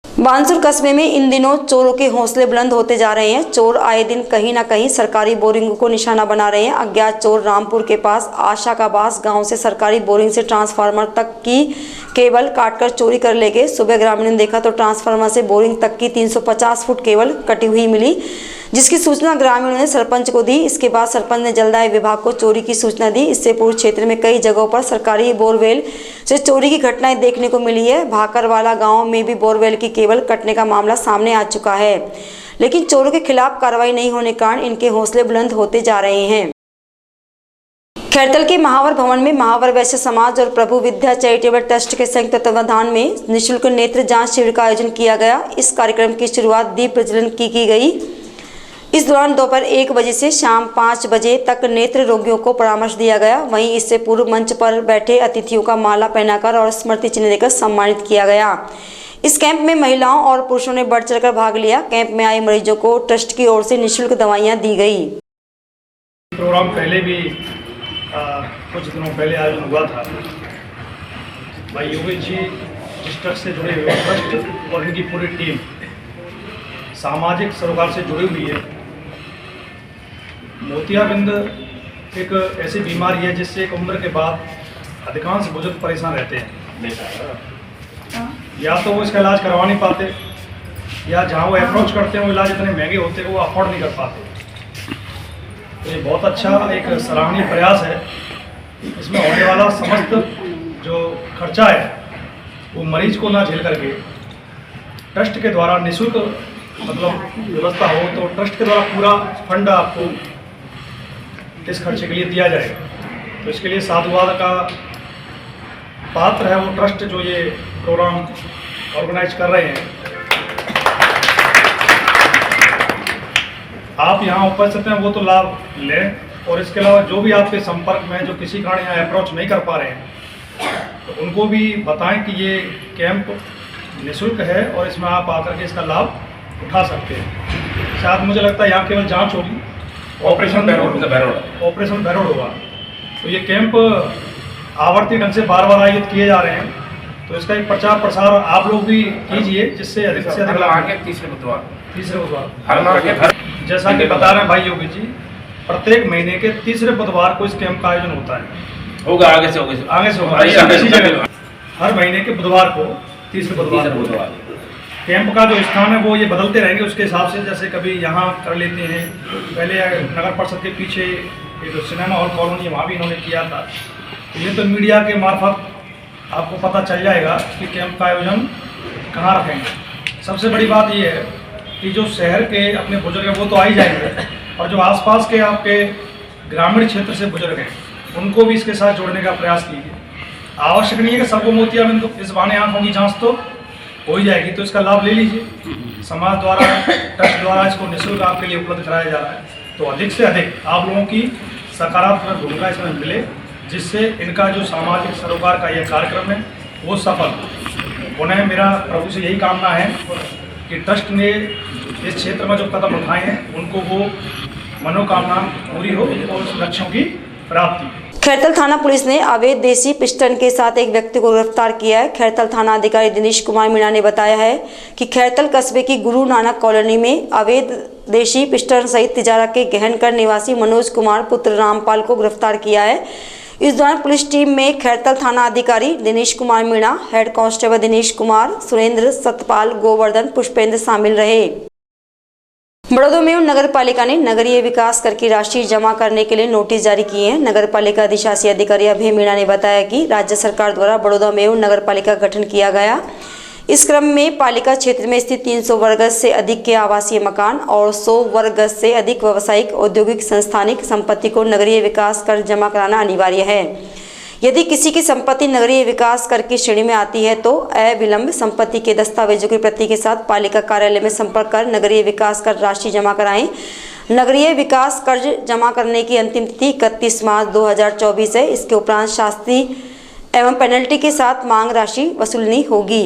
बानसूर कस्बे में इन दिनों चोरों के हौसले बुलंद होते जा रहे हैं। चोर आए दिन कहीं ना कहीं सरकारी बोरिंग को निशाना बना रहे हैं। अज्ञात चोर रामपुर के पास आशा का बास गांव से सरकारी बोरिंग से ट्रांसफार्मर तक की केबल काटकर चोरी कर ले गए। सुबह ग्रामीणों ने देखा तो ट्रांसफार्मर से बोरिंग तक की 350 फुट केबल कटी हुई मिली, जिसकी सूचना ग्रामीणों ने सरपंच को दी। इसके बाद सरपंच ने जलदाय विभाग को चोरी की सूचना दी। इससे पूर्व क्षेत्र में कई जगहों पर सरकारी बोरवेल से चोरी की घटनाएं देखने को मिली है। भाकरवाला गांव में भी बोरवेल की केबल कटने का मामला सामने आ चुका है, लेकिन चोरों के खिलाफ कार्रवाई नहीं होने के कारण इनके हौसले बुलंद होते जा रहे हैं। खैरतल के महावर भवन में महावर वैश्य समाज और प्रभु विद्या चैरिटेबल ट्रस्ट के संयुक्त तत्वाधान में निःशुल्क नेत्र जांच शिविर का आयोजन किया गया। इस कार्यक्रम की शुरुआत दीप प्रज्वलन की गई। इस दौरान दोपहर 1 बजे से शाम 5 बजे तक नेत्र रोगियों को परामर्श दिया गया। वहीं इससे पूर्व मंच पर बैठे अतिथियों का माला पहनाकर और स्मृति चिन्ह देकर सम्मानित किया गया। इस कैंप में महिलाओं और पुरुषों ने बढ़ चढ़कर भाग लिया। कैंप में आए मरीजों को ट्रस्ट की ओर से निःशुल्क दवाइयां दी गई। प्रोग्राम पहले भी कुछ दिनों पहले आयोजन हुआ था। भाई योगेश जी इस ट्रस्ट से जुड़े हुए ट्रस्ट और इनकी पूरी टीम सामाजिक सरोकार से जुड़ी हुई है। मोतियाबिंद एक ऐसी बीमारी है जिससे एक उम्र के बाद अधिकांश बुजुर्ग परेशान रहते हैं। या तो वो इसका इलाज करवा नहीं पाते, या जहाँ वो अप्रोच करते हैं वो इलाज इतने महंगे होते हैं वो अफोर्ड नहीं कर पाते। ये बहुत अच्छा एक सराहनीय प्रयास है। इसमें होने वाला समस्त जो खर्चा है वो मरीज को ना झेल करके ट्रस्ट के द्वारा निःशुल्क मतलब व्यवस्था हो तो ट्रस्ट के द्वारा पूरा फंड आपको इस खर्चे के लिए दिया जाएगा। तो इसके लिए साधुवाद का पात्र है वो ट्रस्ट जो ये प्रोग्राम ऑर्गेनाइज कर रहे हैं। आप यहाँ उपस्थित हैं वो तो लाभ लें, और इसके अलावा जो भी आपके संपर्क में जो किसी कारण यहाँ अप्रोच नहीं कर पा रहे हैं तो उनको भी बताएं कि ये कैंप निःशुल्क है और इसमें आप आकर के इसका लाभ उठा सकते हैं। शायद मुझे लगता है यहाँ केवल जांच होगी, ऑपरेशन बैरोड होगा। तो ये कैंप आवर्ती ढंग से बार आयोजित किए जा रहे हैं, तो इसका एक प्रचार प्रसार आप लोग भी कीजिए जिससे अधिक से अधिक लाभ। तीसरे बुधवार जैसा कि बता रहे हैं भाई योगी जी, प्रत्येक महीने के तीसरे बुधवार को इस कैंप का आयोजन होता है। होगा आगे से होगा हर महीने के बुधवार को तीसरे बुधवार। कैंप का जो स्थान है वो ये बदलते रहेंगे उसके हिसाब से। जैसे कभी यहाँ कर लेते हैं, पहले नगर परिषद के पीछे एक सिनेमा हॉल कॉलोनी वहाँ भी इन्होंने किया था। ये तो मीडिया के मार्फत आपको पता चल जाएगा कि कैंप का आयोजन कहाँ रखेंगे। सबसे बड़ी बात ये है कि जो शहर के अपने बुजुर्ग हैं वो तो आ ही जाएंगे, और जो आसपास के आपके ग्रामीण क्षेत्र से बुजुर्ग हैं उनको भी इसके साथ जोड़ने का प्रयास कीजिए। आवश्यक नहीं है कि सबको मोतियाबिंद तो इस बहाने आँखों की जांच तो हो ही जाएगी, तो इसका लाभ ले लीजिए। समाज द्वारा ट्रस्ट द्वारा इसको निःशुल्क आपके लिए उपलब्ध कराया जा रहा है, तो अधिक से अधिक आप लोगों की सकारात्मक भूमिका इसमें मिले, जिससे इनका जो सामाजिक सरोकार का यह कार्यक्रम है वो सफल हो। उन्हें मेरा प्रभु से यही कामना है कि ट्रस्ट ने इस क्षेत्र में जो कदम उठाए हैं उनको वो मनोकामना पूरी हो और उस लक्ष्यों की प्राप्ति। खैरतल थाना पुलिस ने अवैध देसी पिस्टन के साथ एक व्यक्ति को गिरफ्तार किया है। खैरतल थाना अधिकारी दिनेश कुमार मीणा ने बताया है कि खैरतल कस्बे की गुरु नानक कॉलोनी में अवैध देशी पिस्टन सहित तिजारा के गहनकर निवासी मनोज कुमार पुत्र रामपाल को गिरफ्तार किया है। इस दौरान पुलिस टीम में खैरतल थाना अधिकारी दिनेश कुमार मीणा, हेड कांस्टेबल दिनेश कुमार, सुरेंद्र, सतपाल, गोवर्धन, पुष्पेंद्र शामिल रहे। बड़ौदा में नगर पालिका ने नगरीय विकास कर की राशि जमा करने के लिए नोटिस जारी किए हैं। नगर पालिका अधिशासी अधिकारी अभय मीणा ने बताया कि राज्य सरकार द्वारा बड़ौदा में नगर पालिका का गठन किया गया। इस क्रम में पालिका क्षेत्र में स्थित 300 वर्ग गज से अधिक के आवासीय मकान और 100 वर्ग गज से अधिक व्यावसायिक, औद्योगिक, संस्थानिक संपत्ति को नगरीय विकास कर जमा कराना अनिवार्य है। यदि किसी की संपत्ति नगरीय विकास कर की श्रेणी में आती है तो अविलंब संपत्ति के दस्तावेजों की प्रति के साथ पालिका कार्यालय में संपर्क कर नगरीय विकास कर राशि जमा कराएं। नगरीय विकास कर्ज जमा करने की अंतिम तिथि 31 मार्च 2024 है। इसके उपरांत शास्ति एवं पेनल्टी के साथ मांग राशि वसूलनी होगी।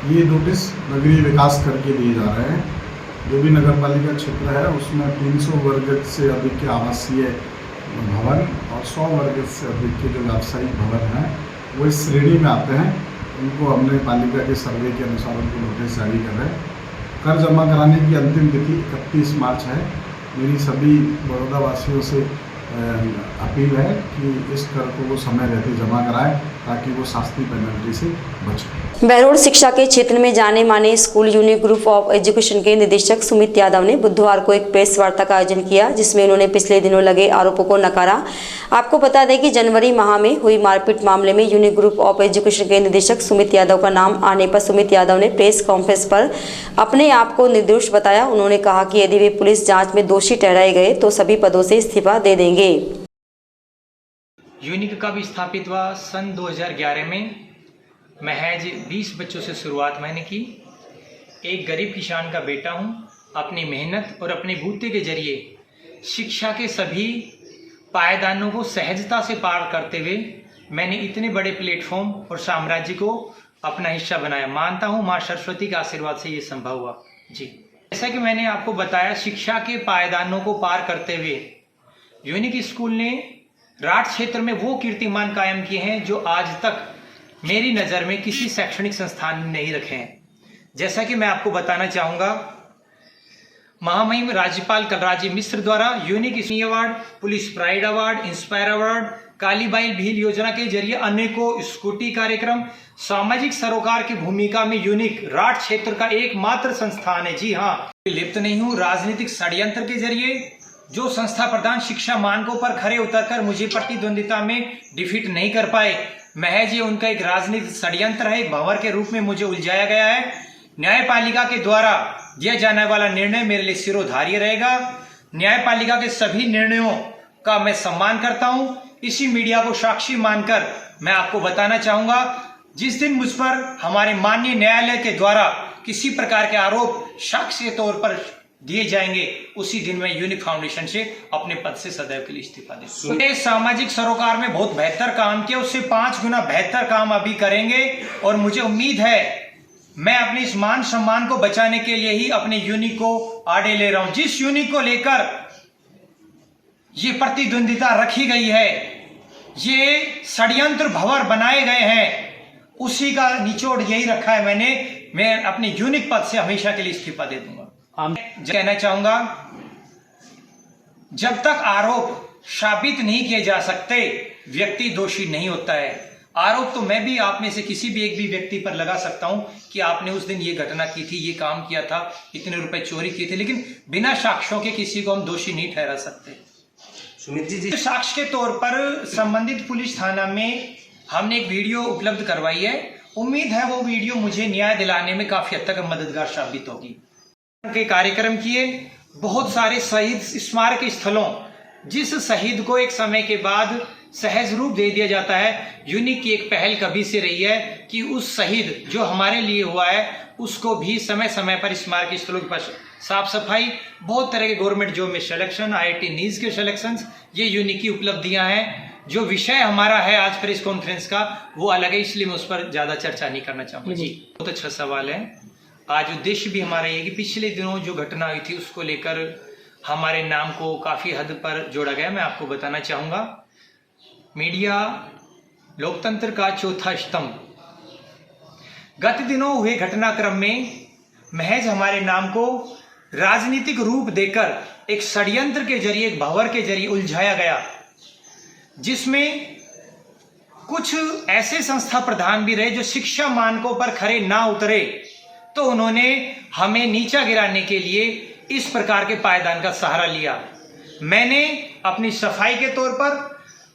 ये नोटिस नगरीय विकास कर के दिए जा रहे हैं। जो भी नगर पालिका क्षेत्र है उसमें 300 वर्ग गज से अधिक के आवासीय भवन और 100 वर्ग गज से अधिक के जो व्यावसायिक भवन हैं वो इस श्रेणी में आते हैं। उनको हमने पालिका के सर्वे के अनुसार उनको नोटिस जारी कर रहे हैं। कर जमा कराने की अंतिम तिथि 31 मार्च है। मेरी सभी बड़ौदा वासियों से अपील है कि इस कर को वो समय रहते जमा कराएं ताकि वो शास्ति पेनल्टी से बचे। बहरोड शिक्षा के क्षेत्र में जाने माने school unique group of education के निदेशक सुमित यादव ने बुधवार को एक प्रेस वार्ता का आयोजन किया, जिसमें उन्होंने पिछले दिनों लगे आरोपों को नकारा। आपको बता दें कि जनवरी माह में हुई मारपीट मामले में यूनिक ग्रुप ऑफ एजुकेशन के निदेशक सुमित यादव का नाम आने पर सुमित यादव ने प्रेस कॉन्फ्रेंस पर अपने आप को निर्दोष बताया। उन्होंने कहा कि यदि वे पुलिस जांच में दोषी ठहराए गए तो सभी पदों से इस्तीफा दे देंगे। यूनिक का भी स्थापित हुआ सन 2011 में। महज 20 बच्चों से शुरुआत मैंने की। एक गरीब किसान का बेटा हूँ। अपनी मेहनत और अपने बूते के जरिए शिक्षा के सभी पायदानों को सहजता से पार करते हुए मैंने इतने बड़े प्लेटफॉर्म और साम्राज्य को अपना हिस्सा बनाया। मानता हूँ माँ सरस्वती के आशीर्वाद से ये संभव हुआ जी। जैसा कि मैंने आपको बताया, शिक्षा के पायदानों को पार करते हुए यूनिक स्कूल ने राठ क्षेत्र में वो कीर्तिमान कायम किए हैं जो आज तक मेरी नज़र में किसी शैक्षणिक संस्थान ने नहीं रखे हैं। जैसा कि मैं आपको बताना चाहूँगा, महामहिम राज्यपाल कलराज मिश्र द्वारा unique award, police pride award, inspire award, Kalibai Bhil योजना के जरिए अनेकों स्कूटी कार्यक्रम, सामाजिक सरोकार की भूमिका में यूनिक राठ क्षेत्र का एकमात्र संस्थान है। जी हाँ, लिप्त नहीं हूँ। राजनीतिक षड्यंत्र के जरिए जो संस्था प्रदान शिक्षा मानकों पर खरे उतरकर मुझे प्रतिद्वंदिता में डिफीट नहीं कर पाए, महज ये उनका एक राजनीतिक षड्यंत्र है। एक भंवर के रूप में मुझे उलझाया गया है। न्यायपालिका के द्वारा दिया जाने वाला निर्णय मेरे लिए सिरोधार्य रहेगा। न्यायपालिका के सभी निर्णयों का मैं सम्मान करता हूं। इसी मीडिया को साक्षी मानकर मैं आपको बताना चाहूंगा, जिस दिन मुझ पर हमारे माननीय न्यायालय के द्वारा किसी प्रकार के आरोप साक्ष्य के तौर पर दिए जाएंगे, उसी दिन मैं यूनिक फाउंडेशन से अपने पद से सदैव के लिए इस्तीफा दूंगा। सामाजिक सरोकार में बहुत बेहतर काम किया, उससे 5 गुना बेहतर काम अभी करेंगे और मुझे उम्मीद है मैं अपने इस मान सम्मान को बचाने के लिए ही अपने यूनिक को आड़े ले रहा हूं। जिस यूनिक को लेकर ये प्रतिद्वंदिता रखी गई है, ये षड्यंत्र भंवर बनाए गए हैं, उसी का निचोड़ यही रखा है मैंने। मैं अपने यूनिक पद से हमेशा के लिए इस्तीफा दे दूंगा। कहना चाहूंगा, जब तक आरोप साबित नहीं किए जा सकते व्यक्ति दोषी नहीं होता है। आरोप तो मैं भी आप में से किसी भी एक भी व्यक्ति पर लगा सकता हूं कि आपने उस दिन ये घटना की थी, ये काम किया था, इतने रुपए चोरी किए थे, लेकिन बिना साक्ष्यों के किसी को हम दोषी नहीं ठहरा सकते। सुमित जी, साक्ष्य के तौर पर संबंधित पुलिस थाना में हमने एक वीडियो उपलब्ध करवाई है। उम्मीद है वो वीडियो मुझे न्याय दिलाने में काफी हद तक मददगार साबित होगी। के कार्यक्रम किए, बहुत सारे शहीद स्मारक स्थलों, जिस शहीद को एक समय के बाद सहज रूप दे दिया जाता है, यूनिक की एक पहल कभी से रही है कि उस शहीद जो हमारे लिए हुआ है उसको भी समय समय पर स्मारक स्थलों के पास साफ सफाई, बहुत तरह के गवर्नमेंट जॉब में सिलेक्शन, IIT नीज के सिलेक्शन, ये यूनिक की उपलब्धियां हैं। जो विषय हमारा है आज प्रेस कॉन्फ्रेंस का वो अलग है, इसलिए मैं उस पर ज्यादा चर्चा नहीं करना चाहूंगा। जी, बहुत अच्छा सवाल है। आज उद्देश्य भी हमारा ये कि पिछले दिनों जो घटना हुई थी उसको लेकर हमारे नाम को काफ़ी हद पर जोड़ा गया। मैं आपको बताना चाहूँगा, मीडिया लोकतंत्र का चौथा स्तंभ। गत दिनों हुए घटनाक्रम में महज हमारे नाम को राजनीतिक रूप देकर एक षड्यंत्र के जरिए, एक भंवर के जरिए उलझाया गया, जिसमें कुछ ऐसे संस्था प्रधान भी रहे जो शिक्षा मानकों पर खरे ना उतरे, तो उन्होंने हमें नीचा गिराने के लिए इस प्रकार के पायदान का सहारा लिया। मैंने अपनी सफाई के तौर पर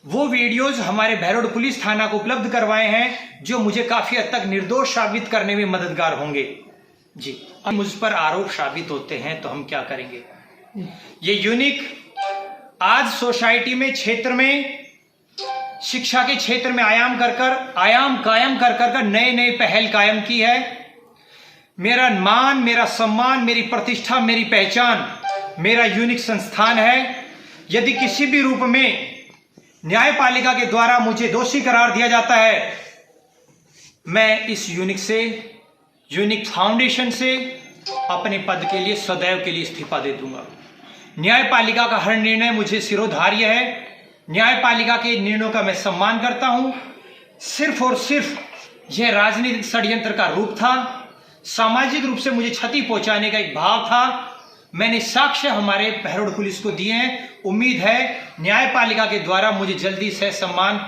वो वीडियोज हमारे बहरोड पुलिस थाना को उपलब्ध करवाए हैं, जो मुझे काफी हद तक निर्दोष साबित करने में मददगार होंगे। जी, अब मुझ पर आरोप साबित होते हैं तो हम क्या करेंगे। ये यूनिक आज सोसाइटी में, क्षेत्र में, शिक्षा के क्षेत्र में आयाम कायम कर नए नए पहल कायम की है। मेरा मान, मेरा सम्मान, मेरी प्रतिष्ठा, मेरी पहचान मेरा यूनिक संस्थान है। यदि किसी भी रूप में न्यायपालिका के द्वारा मुझे दोषी करार दिया जाता है, मैं इस यूनिक फाउंडेशन से अपने पद के लिए सदैव के लिए इस्तीफा दे दूंगा। न्यायपालिका का हर निर्णय मुझे शिरोधार्य है। न्यायपालिका के निर्णयों का मैं सम्मान करता हूं। सिर्फ और सिर्फ यह राजनीतिक षड्यंत्र का रूप था, सामाजिक रूप से मुझे क्षति पहुंचाने का एक भाव था। मैंने साक्ष्य हमारे बहरोड पुलिस को दिए हैं। उम्मीद है न्यायपालिका के द्वारा मुझे जल्दी से सम्मान,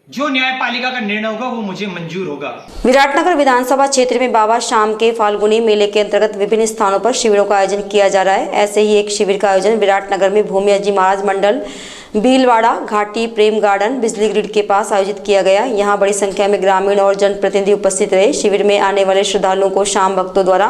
जो न्यायपालिका का निर्णय होगा वो मुझे मंजूर होगा। विराटनगर विधानसभा क्षेत्र में बाबा शाम के फाल्गुनी मेले के अंतर्गत विभिन्न स्थानों पर शिविरों का आयोजन किया जा रहा है। ऐसे ही एक शिविर का आयोजन विराटनगर में भूमिया जी महाराज मंडल, भीलवाड़ा घाटी, प्रेम गार्डन, बिजली ग्रिड के पास आयोजित किया गया। यहां बड़ी संख्या में ग्रामीण और जनप्रतिनिधि उपस्थित रहे। शिविर में आने वाले श्रद्धालुओं को शाम भक्तों द्वारा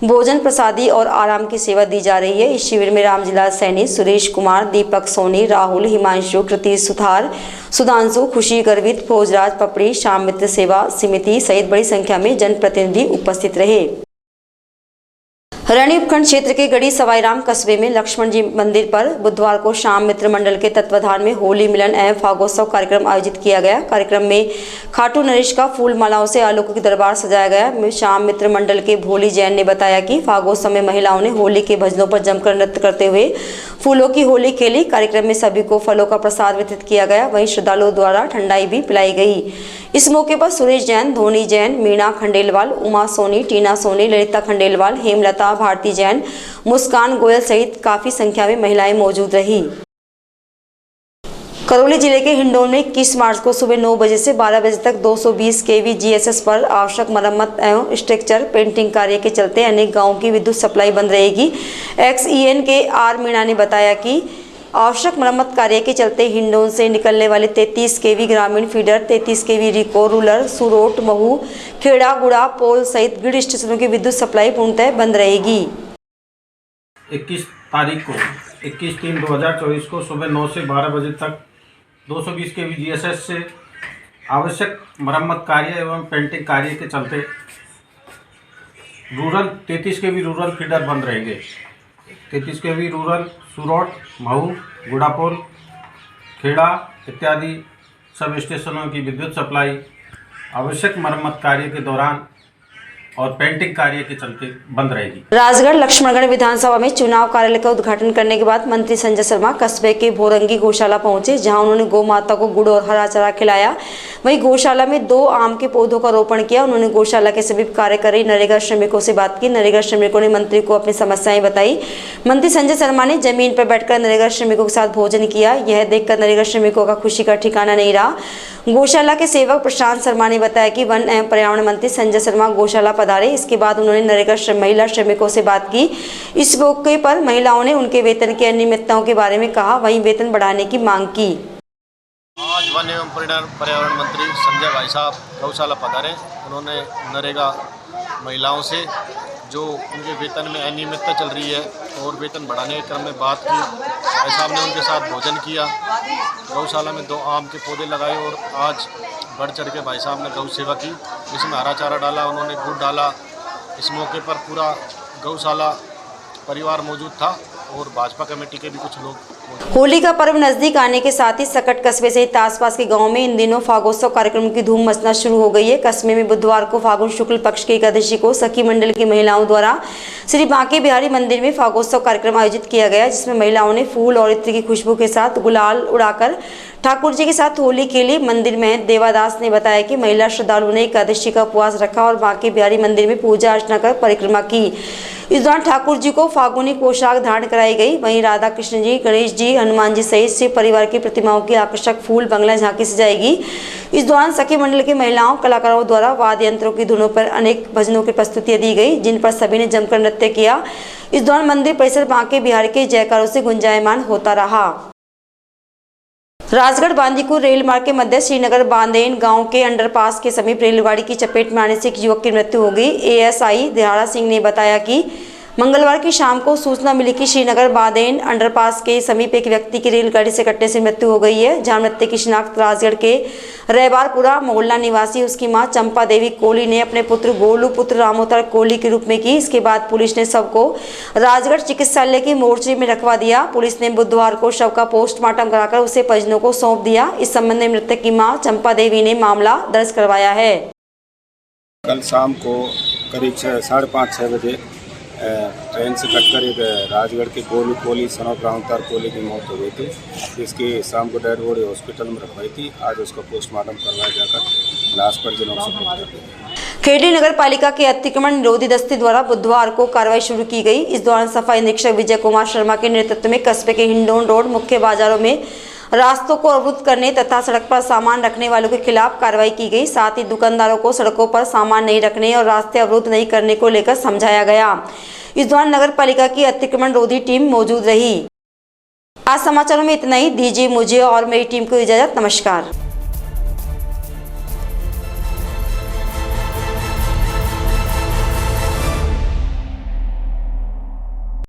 भोजन, प्रसादी और आराम की सेवा दी जा रही है। इस शिविर में रामजिलाल सैनी, सुरेश कुमार, दीपक सोनी, राहुल, हिमांशु, कृति सुथार, सुधांशु, खुशी गर्वित, भोजराज पपड़ी, शाम मित्र सेवा समिति सहित बड़ी संख्या में जनप्रतिनिधि उपस्थित रहे। हरियाणी उपखंड क्षेत्र के गढ़ी सवाईराम कस्बे में लक्ष्मण जी मंदिर पर बुधवार को शाम मित्र मंडल के तत्वाधान में होली मिलन एवं फागोत्सव कार्यक्रम आयोजित किया गया। कार्यक्रम में खाटू नरेश का फूल मालाओं से अलौकिक दरबार सजाया गया। शाम मित्र मंडल के भोली जैन ने बताया कि फागोत्सव में महिलाओं ने होली के भजनों पर जमकर नृत्य करते हुए फूलों की होली खेली। कार्यक्रम में सभी को फलों का प्रसाद वितरित किया गया। वहीं श्रद्धालुओं द्वारा ठंडाई भी पिलाई गई। इस मौके पर सुरेश जैन, धोनी जैन, मीणा खंडेलवाल, उमा सोनी, टीना सोनी, ललिता खंडेलवाल, हेमलता, भारती जैन, मुस्कान गोयल सहित काफी संख्या में महिलाएं मौजूद रही। करौली जिले के हिंडौन में 21 मार्च को सुबह 9 बजे से 12 बजे तक 220 kV GSS पर आवश्यक मरम्मत एवं स्ट्रक्चर पेंटिंग कार्य के चलते अनेक गांवों की विद्युत सप्लाई बंद रहेगी। XEN के आर मीणा ने बताया कि आवश्यक मरम्मत कार्य के चलते हिंडौन से निकलने वाले 33 kV ग्रामीण फीडर, 33 kV रिको, रूलर, सुरोट, महू, खेड़ा, गुड़ा, पोल सहित ग्रिड स्टेशनों की विद्युत सप्लाई पूर्णतः बंद रहेगी। 21 तारीख को 21/3/2024 को सुबह 9 से 12 बजे तक 220 kV GSS से आवश्यक मरम्मत कार्य एवं पेंटिंग कार्य के चलते 33 kV रूरल फीडर बंद रहेंगे। 33 kV रूरल, सुरोट, महू, गुड़ापोल, खेड़ा इत्यादि सब स्टेशनों की विद्युत सप्लाई आवश्यक मरम्मत कार्य के दौरान और पेंटिंग कार्य के चलते बंद रहेगी। राजगढ़ लक्ष्मणगढ़ विधानसभा में चुनाव कार्यालय का उद्घाटन करने के बाद मंत्री संजय शर्मा कस्बे के भोरंगी गौशाला पहुंचे, जहां उन्होंने गौ माता को गुड़ और हरा चारा खिलाया। वहीं गौशाला में 2 आम के पौधों का रोपण किया। उन्होंने गौशाला के सभी कार्य कर रही नरेगा श्रमिकों से बात की। नरेगा श्रमिकों ने मंत्री को अपनी समस्याएं बताई। मंत्री संजय शर्मा ने जमीन पर बैठकर नरेगा श्रमिकों के साथ भोजन किया। यह देखकर नरेगा श्रमिकों का खुशी का ठिकाना नहीं रहा। गौशाला के सेवक प्रशांत शर्मा ने बताया कि वन एवं पर्यावरण मंत्री संजय शर्मा गौशाला पधारे। इसके बाद उन्होंने नरेगा महिला श्रमिकों से बात की। इस मौके पर महिलाओं ने उनके वेतन की अनियमितताओं के बारे में कहा, वहीं वेतन बढ़ाने की मांग की। आज वन एवं पर्यावरण मंत्री संजय भाई साहब गौशाला पधारे। उन्होंने नरेगा महिलाओं से जो उनके वेतन में अनियमितता चल रही है और वेतन बढ़ाने के क्रम में बात की। भाई साहब ने उनके साथ भोजन किया। गौशाला में 2 आम के पौधे लगाए और आज बढ़ चढ़ के भाई साहब ने गौ सेवा की, जिसमें हरा चारा डाला, उन्होंने गुड़ डाला। इस मौके पर पूरा गौशाला परिवार मौजूद था और भाजपा कमेटी के भी कुछ लोग होली का पर्व नजदीक आने के साथ ही सकट कस्बे सहित आसपास के गांवों में इन दिनों फागोत्सव कार्यक्रम की धूम मचना शुरू हो गई है। कस्बे में बुधवार को फागुन शुक्ल पक्ष की एकादशी को सखी मंडल की महिलाओं द्वारा श्री बांके बिहारी मंदिर में फागोत्सव कार्यक्रम आयोजित किया गया, जिसमें महिलाओं ने फूल और इत्र की खुशबू के साथ गुलाल उड़ाकर ठाकुर जी के साथ होली खेली। मंदिर में देवादास ने बताया कि महिला श्रद्धालुओं ने एकादशी का उपवास रखा और बांके बिहारी मंदिर में पूजा अर्चना कर परिक्रमा की। इस दौरान ठाकुर जी को फागुनी पोशाक धारण कराई गई। वहीं राधा कृष्ण जी, गणेश जी, हनुमान जी सहित शिव परिवार की प्रतिमाओं की आकर्षक फूल बंगला झांकी सजाएगी। इस दौरान सखी मंडल की महिलाओं कलाकारों द्वारा वाद्य यंत्रों की धुनों पर अनेक भजनों की प्रस्तुतियां दी गई, जिन पर सभी ने जमकर नृत्य किया। इस दौरान मंदिर परिसर बांके बिहार के जयकारों से गुंजायमान होता रहा। राजगढ़ बांदीकुर रेल मार्ग के मध्य श्रीनगर बांदेन गांव के अंडरपास के समीप रेलगाड़ी की चपेट में आने से एक युवक की मृत्यु हो गई। एएसआई दिहाड़ा सिंह ने बताया कि मंगलवार की शाम को सूचना मिली कि श्रीनगर बांदेन अंडरपास के समीप एक व्यक्ति की रेलगाड़ी से कटने से मृत्यु हो गई है, जहां मृत्यु की शिनाख्त राजगढ़ के रहबारपुरा मोहल्ला निवासी उसकी मां चंपा देवी कोहली ने अपने पुत्र गोलू पुत्र रामोतर कोहली के रूप में की। इसके बाद पुलिस ने शव को राजगढ़ चिकित्सालय की मोर्चरी में रखवा दिया। पुलिस ने बुधवार को शव का पोस्टमार्टम कराकर उसे परिजनों को सौंप दिया। इस संबंध में मृतक की मां चंपा देवी ने मामला दर्ज करवाया है। कल शाम को करीब 5:30-6 बजे ट्रेन से कटकर एक राजगढ़ के गोलू कोहली सनोफ रामोतर कोहली की मौत हो गई थी। इसकी शाम को डेड बॉडी हॉस्पिटल में रखवाई थी। आज उसका पोस्टमार्टम करवाया जाकर लाश परिजनों को सुपुर्द कर दी। खेड़ी नगर पालिका के अतिक्रमण निरोधी दस्ते द्वारा बुधवार को कार्रवाई शुरू की गई। इस दौरान सफाई निरीक्षक विजय कुमार शर्मा के नेतृत्व में कस्बे के हिंडौन रोड मुख्य बाजारों में रास्तों को अवरुद्ध करने तथा सड़क पर सामान रखने वालों के खिलाफ कार्रवाई की गई। साथ ही दुकानदारों को सड़कों पर सामान नहीं रखने और रास्ते अवरुद्ध नहीं करने को लेकर समझाया गया। इस दौरान नगर पालिका की अतिक्रमण रोधी टीम मौजूद रही। आज समाचारों में इतना ही। दीजिए मुझे और मेरी टीम को इजाजत। नमस्कार।